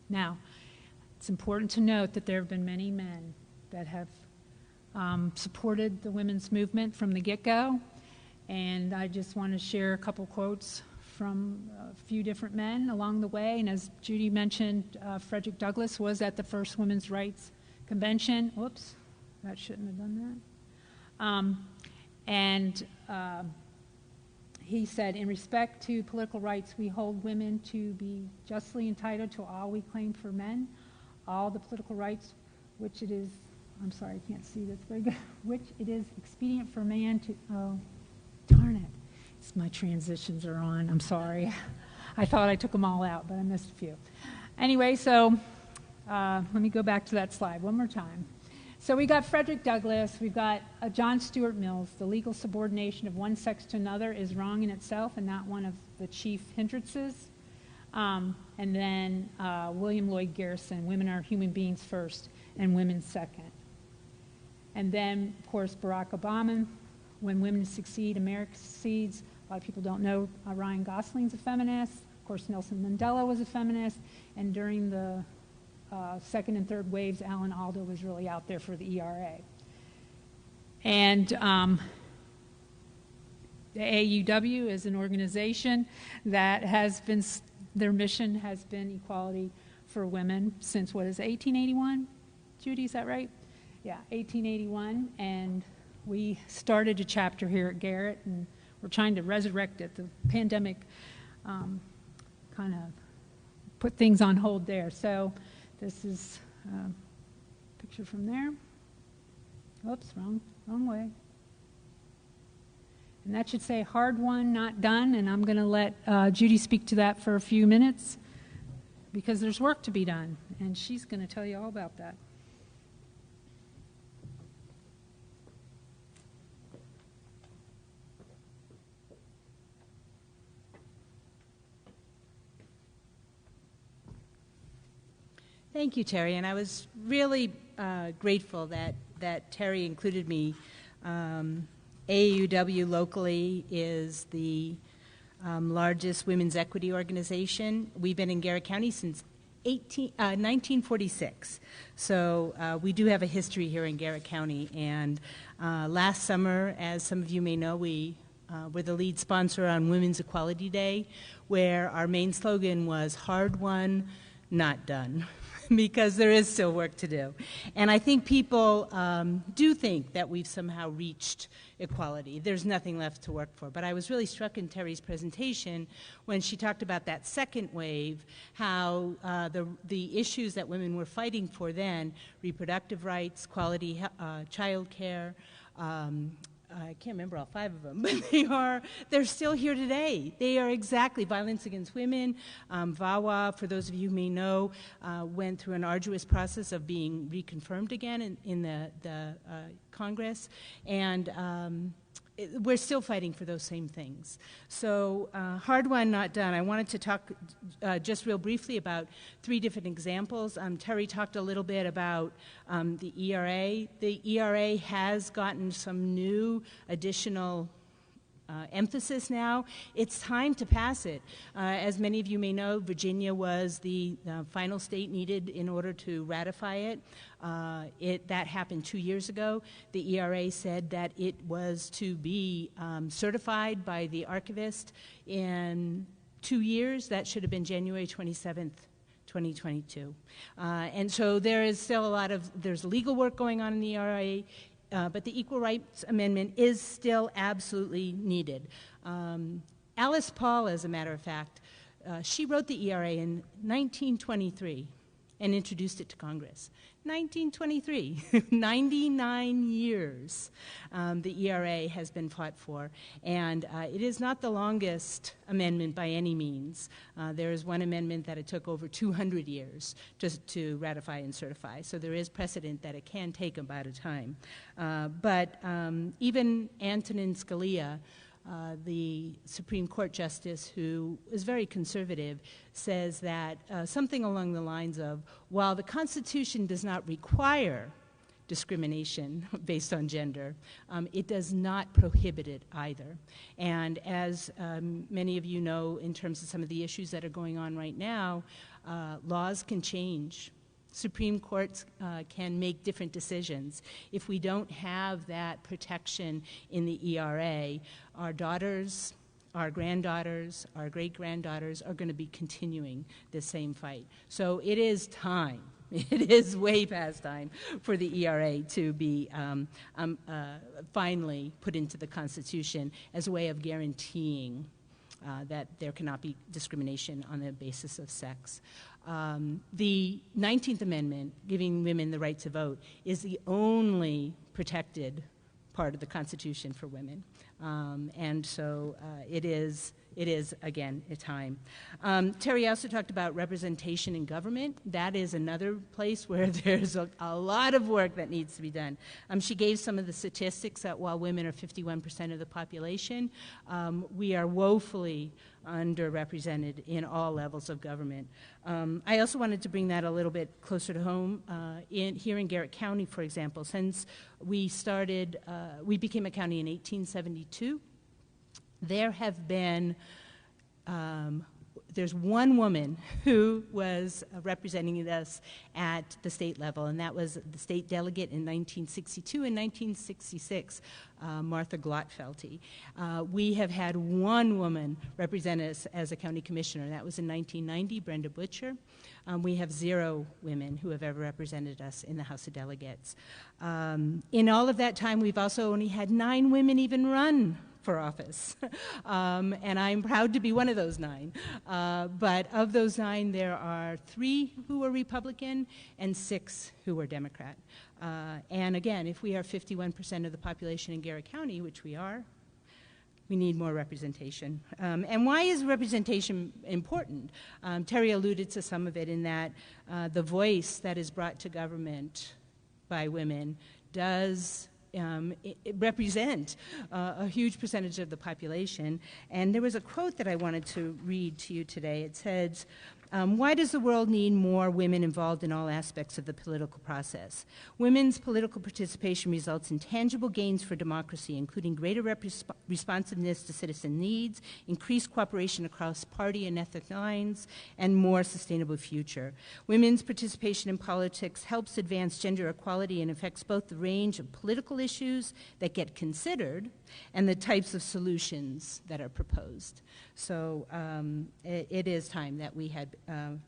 Now, it's important to note that there have been many men that have supported the women's movement from the get-go, and I just want to share a couple quotes from a few different men along the way. And as Judy mentioned, Frederick Douglass was at the first Women's Rights Convention. Whoops, that shouldn't have done that. He said, in respect to political rights, we hold women to be justly entitled to all we claim for men, all the political rights which it is, I'm sorry, I can't see this very good, which it is expedient for man to, oh, darn it. My transitions are on, I'm sorry. I thought I took them all out, but I missed a few. Anyway, so let me go back to that slide one more time. So we got Frederick Douglass, we've got John Stuart Mills. The legal subordination of one sex to another is wrong in itself and not one of the chief hindrances. And then William Lloyd Garrison, women are human beings first and women second. And then, of course, Barack Obama, when women succeed, America succeeds. A lot of people don't know Ryan Gosling's a feminist. Of course, Nelson Mandela was a feminist. And during the second and third waves, Alan Alda was really out there for the ERA. And the AUW is an organization that has been, their mission has been equality for women since, what is it, 1881? Judy, is that right? Yeah, 1881. And we started a chapter here at Garrett, and we're trying to resurrect it. The pandemic kind of put things on hold there. So this is a picture from there. Oops, wrong way. And that should say hard won, not done, and I'm going to let Judy speak to that for a few minutes because there's work to be done, and she's going to tell you all about that. Thank you, Terry, and I was really grateful that Terry included me. AAUW locally is the largest women's equity organization. We've been in Garrett County since 1946, so we do have a history here in Garrett County. And last summer, as some of you may know, we were the lead sponsor on Women's Equality Day, where our main slogan was "Hard won, not done." Because there is still work to do. And I think people do think that we've somehow reached equality. There's nothing left to work for. But I was really struck in Terry's presentation when she talked about that second wave, how the issues that women were fighting for then, reproductive rights, quality child care, I can't remember all 5 of them, but they're still here today. They are exactly violence against women. VAWA, for those of you who may know, went through an arduous process of being reconfirmed again in the Congress, and we're still fighting for those same things. So hard won, not done. I wanted to talk just real briefly about 3 different examples. Terry talked a little bit about the ERA. The ERA has gotten some new additional emphasis now. It's time to pass it. As many of you may know, Virginia was the final state needed in order to ratify it. That happened 2 years ago. The ERA said that it was to be certified by the archivist in 2 years. That should have been January 27th, 2022. And so there is still there's legal work going on in the ERA, but the Equal Rights Amendment is still absolutely needed. Alice Paul, as a matter of fact, she wrote the ERA in 1923 and introduced it to Congress. 1923, 99 years the ERA has been fought for, and it is not the longest amendment by any means. There is one amendment that it took over 200 years to ratify and certify, so there is precedent that it can take about a time. But even Antonin Scalia, the Supreme Court Justice, who is very conservative, says that something along the lines of, while the Constitution does not require discrimination based on gender, it does not prohibit it either. And as many of you know, in terms of some of the issues that are going on right now, laws can change. Supreme Courts can make different decisions. If we don't have that protection in the ERA, our daughters, our granddaughters, our great-granddaughters are going to be continuing the same fight. So it is time. It is way past time for the ERA to be finally put into the Constitution as a way of guaranteeing that there cannot be discrimination on the basis of sex. The 19th Amendment, giving women the right to vote, is the only protected part of the Constitution for women. And so it is, again, a time. Terry also talked about representation in government. That is another place where there's a lot of work that needs to be done. She gave some of the statistics that while women are 51% of the population, we are woefully underrepresented in all levels of government. I also wanted to bring that a little bit closer to home. Here in Garrett County, for example, since we became a county in 1872, there have been, there's one woman who was representing us at the state level, and that was the state delegate in 1962 and 1966, Martha Glotfelty. We have had one woman represent us as a county commissioner, and that was in 1990, Brenda Butcher. We have 0 women who have ever represented us in the House of Delegates. In all of that time, we've also only had 9 women even run for office. And I'm proud to be one of those 9. But of those 9, there are 3 who are Republican and 6 who are Democrat. And again, if we are 51% of the population in Garrett County, which we are, we need more representation. And why is representation important? Terry alluded to some of it in that the voice that is brought to government by women does represent a huge percentage of the population. And there was a quote that I wanted to read to you today. It says, why does the world need more women involved in all aspects of the political process? Women's political participation results in tangible gains for democracy, including greater responsiveness to citizen needs, increased cooperation across party and ethnic lines, and more sustainable future. Women's participation in politics helps advance gender equality and affects both the range of political issues that get considered and the types of solutions that are proposed. So it is time that we had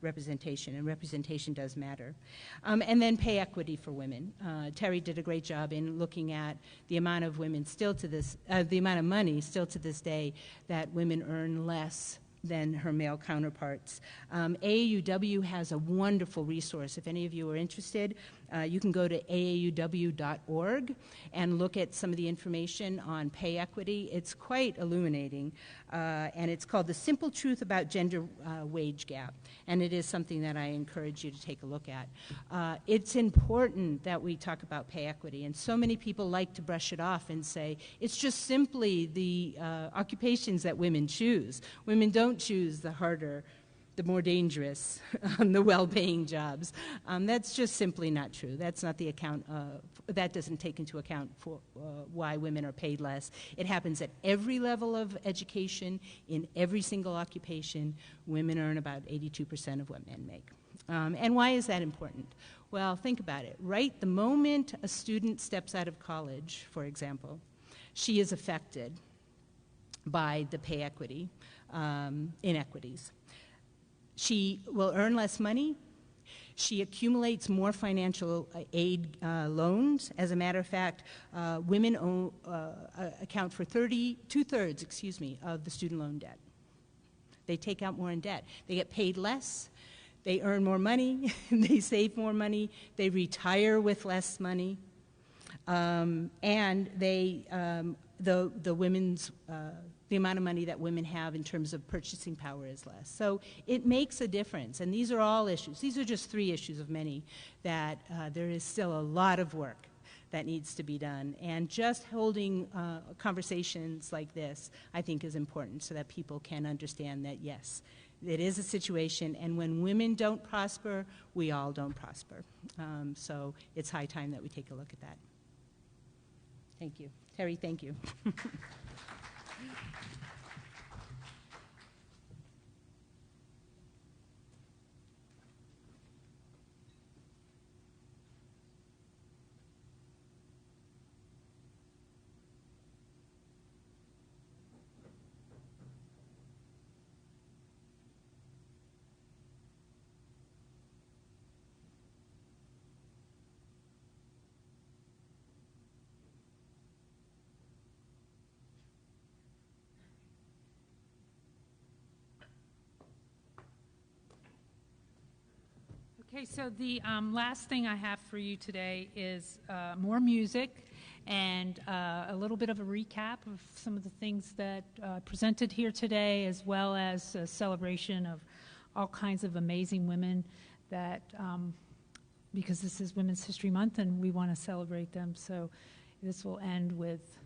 representation, and representation does matter. And then pay equity for women. Terry did a great job in looking at the amount of women still to this, the amount of money still to this day that women earn less than her male counterparts. AAUW has a wonderful resource. If any of you are interested, you can go to aauw.org and look at some of the information on pay equity. It's quite illuminating, and it's called The Simple Truth About Gender Wage Gap, and it is something that I encourage you to take a look at. It's important that we talk about pay equity, and so many people like to brush it off and say, it's just simply the occupations that women choose. Women don't choose the harder, the more dangerous, the well-paying jobs. That's just simply not true. That's not the account that doesn't take into account for why women are paid less. It happens at every level of education, in every single occupation. Women earn about 82% of what men make. And why is that important? Well, think about it. Right the moment a student steps out of college, for example, she is affected by the pay equity inequities. She will earn less money. She accumulates more financial aid loans. As a matter of fact, women account for 2/3, of the student loan debt. They take out more in debt. They get paid less. They earn more money. They save more money. They retire with less money. And they, the women's the amount of money that women have in terms of purchasing power is less. So it makes a difference, and these are all issues. These are just 3 issues of many that there is still a lot of work that needs to be done, and just holding conversations like this, I think, is important so that people can understand that, yes, it is a situation, and when women don't prosper, we all don't prosper. So it's high time that we take a look at that. Thank you. Terry, thank you. Okay, so the last thing I have for you today is more music and a little bit of a recap of some of the things that presented here today, as well as a celebration of all kinds of amazing women that, because this is Women's History Month and we want to celebrate them, so this will end with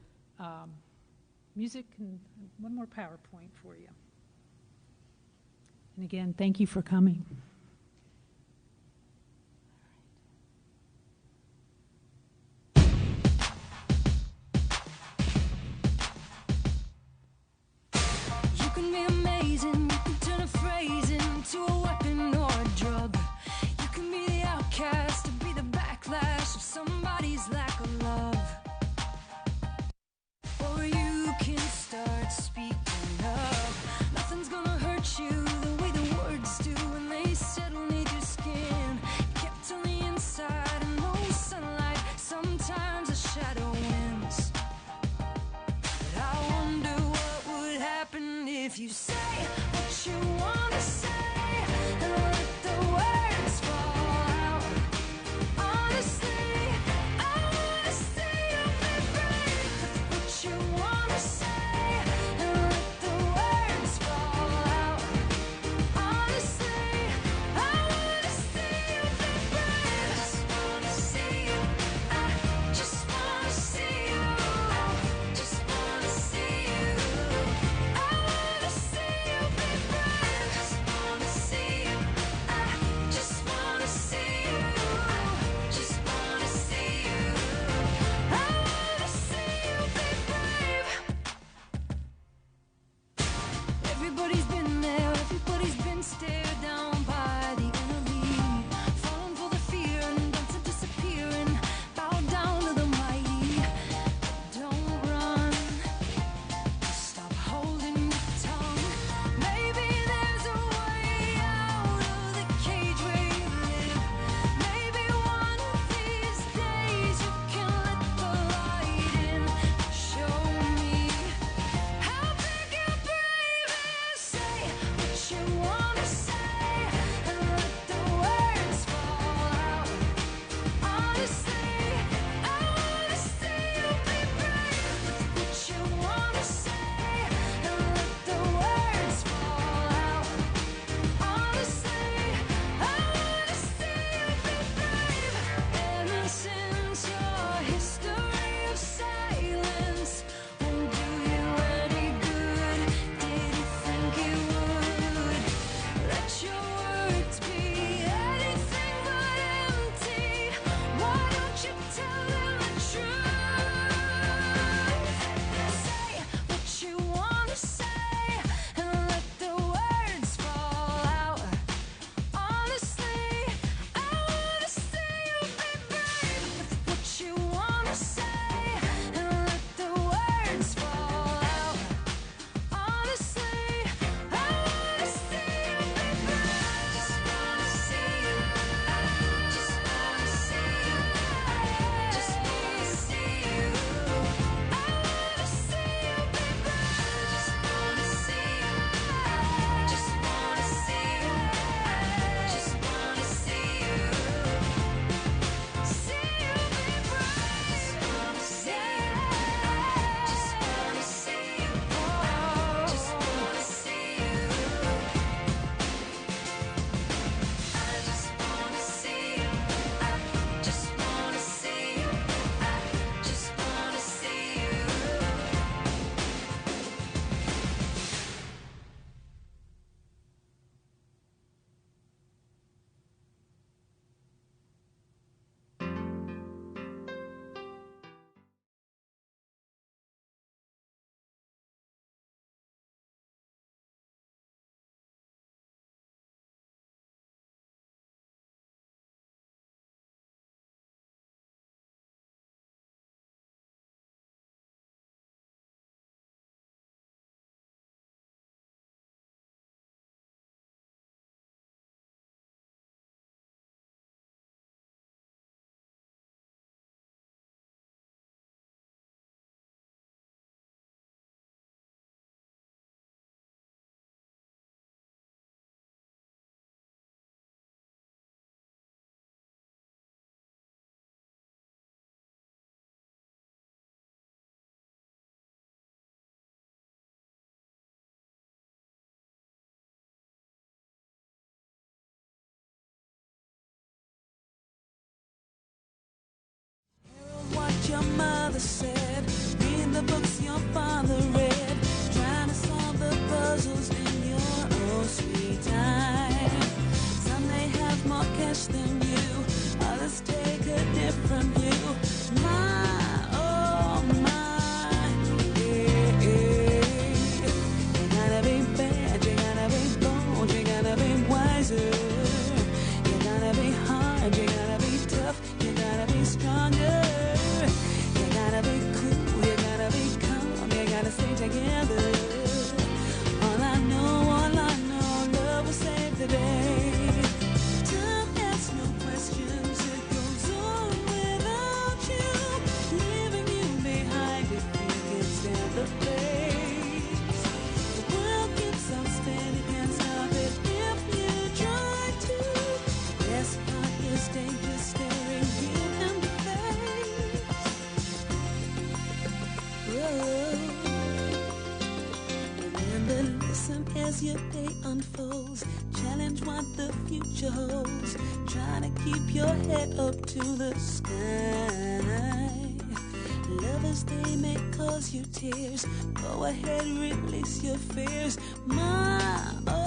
music and one more PowerPoint for you. And again, thank you for coming. To a weapon or a drug. You can be the outcast to be the backlash of somebody's lack of love. Or you can start speaking up. Nothing's gonna hurt you the way the words do when they settle neath your skin. Kept on the inside and no sunlight. Sometimes a shadow wins. But I wonder You say what you wanna say and let the words fall out. Honestly, I wanna see you be brave with what you wanna say and let the words fall out. Honestly, I wanna see you be brave. Just wanna see you. I just wanna see you. Just wanna see you. I wanna see you be brave. Just wanna see you. I just wanna see you. Just wanna see you. I wanna see you be brave. Everybody's been there, everybody's been stared down by the enemy. Falling for the fear and done to disappear and bow down to the mighty. Don't run, stop holding your tongue. Maybe there's a way out of the cage where you live. Maybe one of these days you can let the light in. Show me how big your brave is. Say what you wanna say and let the words fall out. Honestly, I wanna see you be brave with what you wanna say and let the words fall out. Honestly, I wanna see you be brave. Ever since your history of silence won't do you any good, did you think it would? Let your words be anything but empty. Why don't you tell them the truth? Say what you wanna say and let the words fall out. Honestly, I wanna see you be brave with what you wanna say and let the words fall out. Honestly, I wanna see you be brave. Just wanna see you. Just wanna see you. Just wanna see you. I wanna see you be brave. Just wanna see you. Just wanna see you. Just wanna see you. See you be brave. Just wanna see you. Just wanna see you. Just wanna see you. I just wanna see you. I just wanna see you. I just wanna see you. What your mother said, read the books your father read, trying to solve the puzzles in your own sweet time. Some may have more cash than you, others take a different view. My, oh my, yeah, yeah. You gotta be bad, you gotta be bold, you gotta be wiser. You gotta be hard, you gotta be tough, you gotta be stronger. You gotta be cool, you gotta be calm, you gotta stay together. All I know, love will save the day. Time asks no questions, it goes on without you, leaving you behind if you can stand the pace. The world can Listen as your day unfolds. Challenge what the future holds. Try to keep your head up to the sky. Lovers, they may cause you tears. Go ahead, release your fears. My, oh.